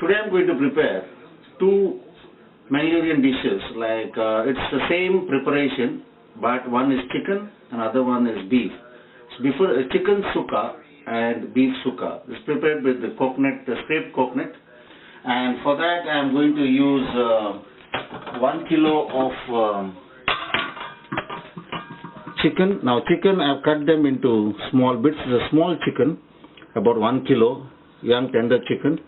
Today I'm going to prepare two Mangalorean dishes. It's the same preparation, but one is chicken and other one is beef. So before chicken sukka and beef sukka is prepared with the coconut, the scraped coconut, and for that I'm going to use 1 kilo of chicken. Now chicken I've cut them into small bits. It's a small chicken, about 1 kilo, young tender chicken,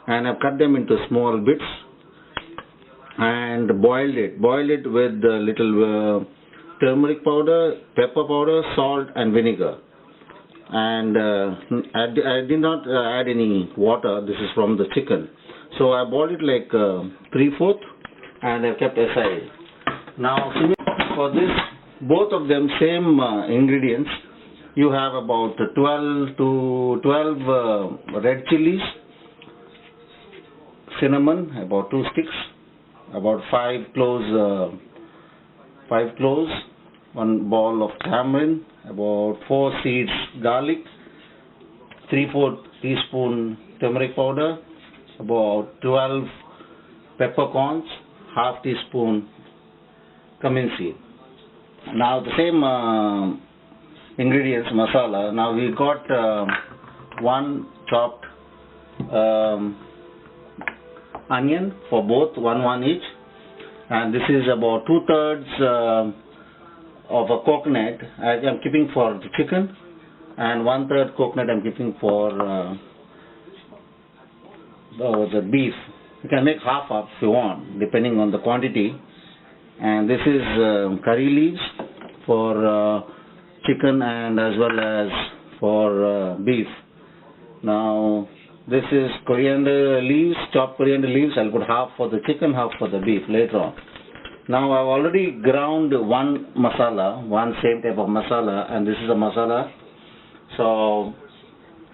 and I've cut them into small bits and boiled it with a little turmeric powder, pepper powder, salt and vinegar. And I did not add any water. This is from the chicken, so I boiled it like 3/4 and I've kept aside. Now for this, both of them same ingredients. You have about 12 to 12 red chilies, cinnamon, about 2 sticks, about 5 cloves, 1 ball of tamarind, about 4 seeds garlic, 3/4 teaspoon turmeric powder, about 12 peppercorns, half teaspoon cumin seed. Now the same ingredients, masala. Now we got 1 chopped onion for both, one each, and this is about 2/3 of a coconut I am keeping for the chicken, and 1/3 coconut I'm keeping for the beef. You can make half up if you want, depending on the quantity. And this is curry leaves for chicken and as well as for beef. Now this is coriander leaves, chopped coriander leaves. I'll put half for the chicken, half for the beef later on. Now I've already ground one masala, one same type of masala, and this is a masala. So,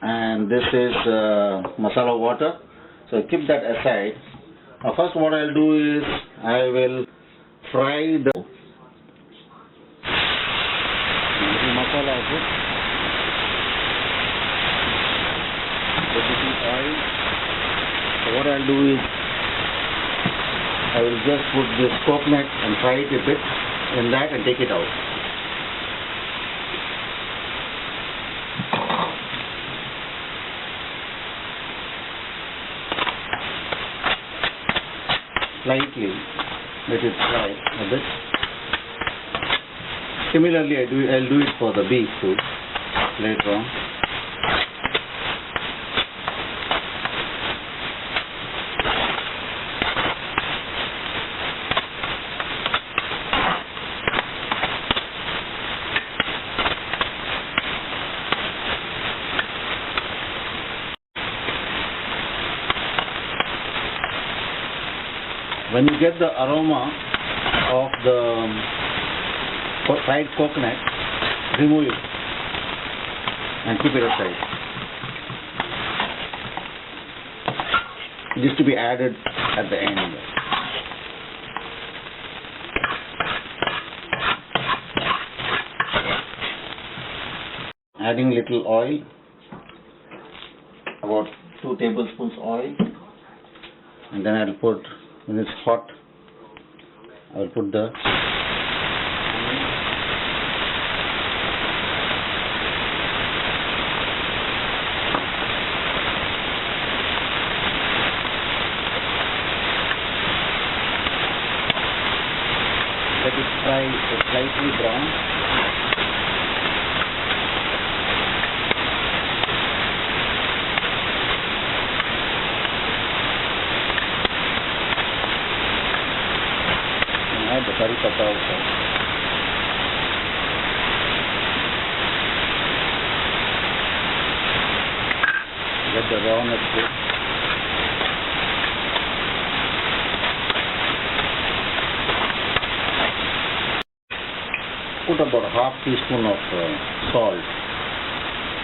and this is masala water. So keep that aside. Now first what I'll do is I will fry the masala I put. Oil. So what I'll do is I will just put this coconut and fry it a bit in that and take it out. Slightly let it fry a bit. Similarly I'll do it for the beef too later on. When you get the aroma of the fried coconut, remove it and keep it aside. This to be added at the end. Adding little oil, about 2 tablespoons oil, and then I'll put, when it's hot, I will put the let it fry slightly brown. Add the curry patta also. Let the rawness go. Put about half teaspoon of salt,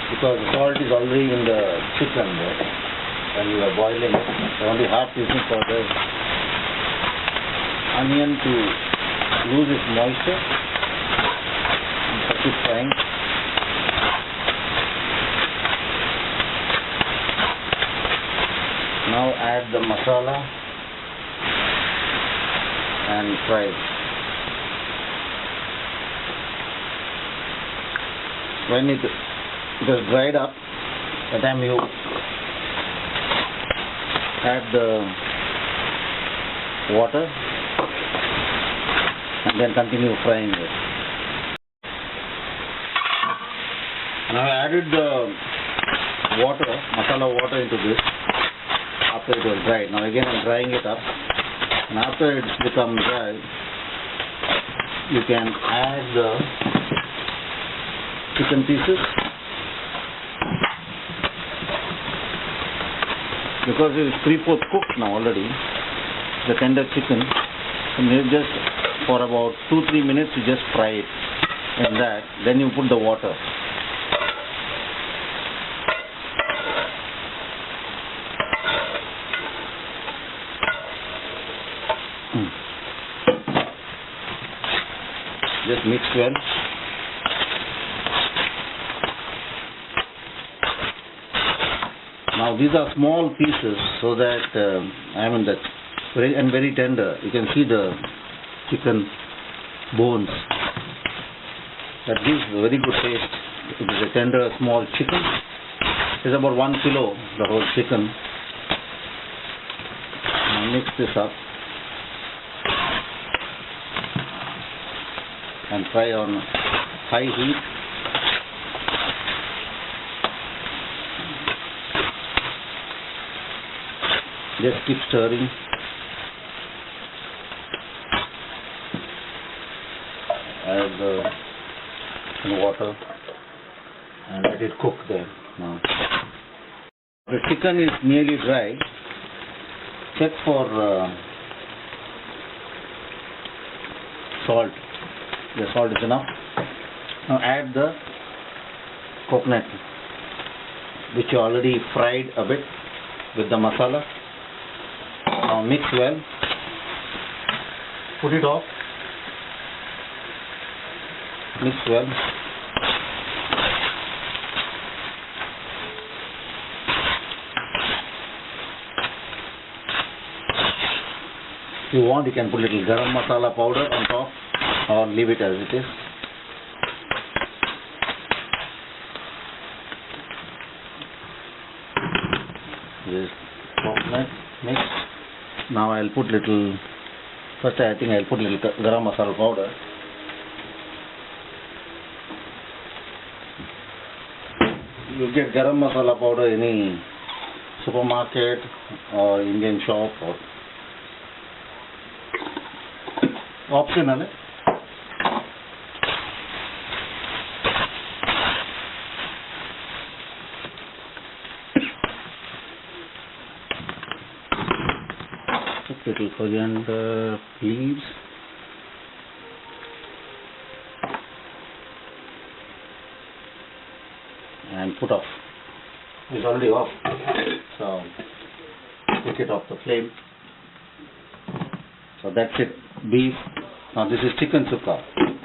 because the salt is already in the chicken there when you are boiling it. So only half teaspoon for the onion to lose its moisture and keep frying. Now add the masala and fry. When it is dried up, the time you add the water and then continue frying it. Now I added the water, masala water into this after it was dried. Now again I'm drying it up, and after it's become dry, you can add the chicken pieces. Because it is 3/4 cooked now already, the tender chicken, and you just for about 2-3 minutes you just fry it in that, then you put the water. Just mix well. Now these are small pieces, so that that's very tender. You can see the chicken bones. That gives a very good taste. It is a tender small chicken. It is about 1 kilo, the whole chicken. Now mix this up and fry on high heat. Just keep stirring. Add the water and let it cook there. Now the chicken is nearly dry. Check for salt. The salt is enough. Now add the coconut, which you already fried a bit with the masala. Now mix well. Put it off. Mix well. If you want, you can put little garam masala powder on top, or leave it as it is. This coconut mix. Now I'll put little. First, I think I'll put little garam masala powder. You get garam masala powder in any supermarket or Indian shop, or optional. Little coriander leaves. And put off. It's already off. So take it off the flame. So that's it. Beef. Now this is chicken sukka.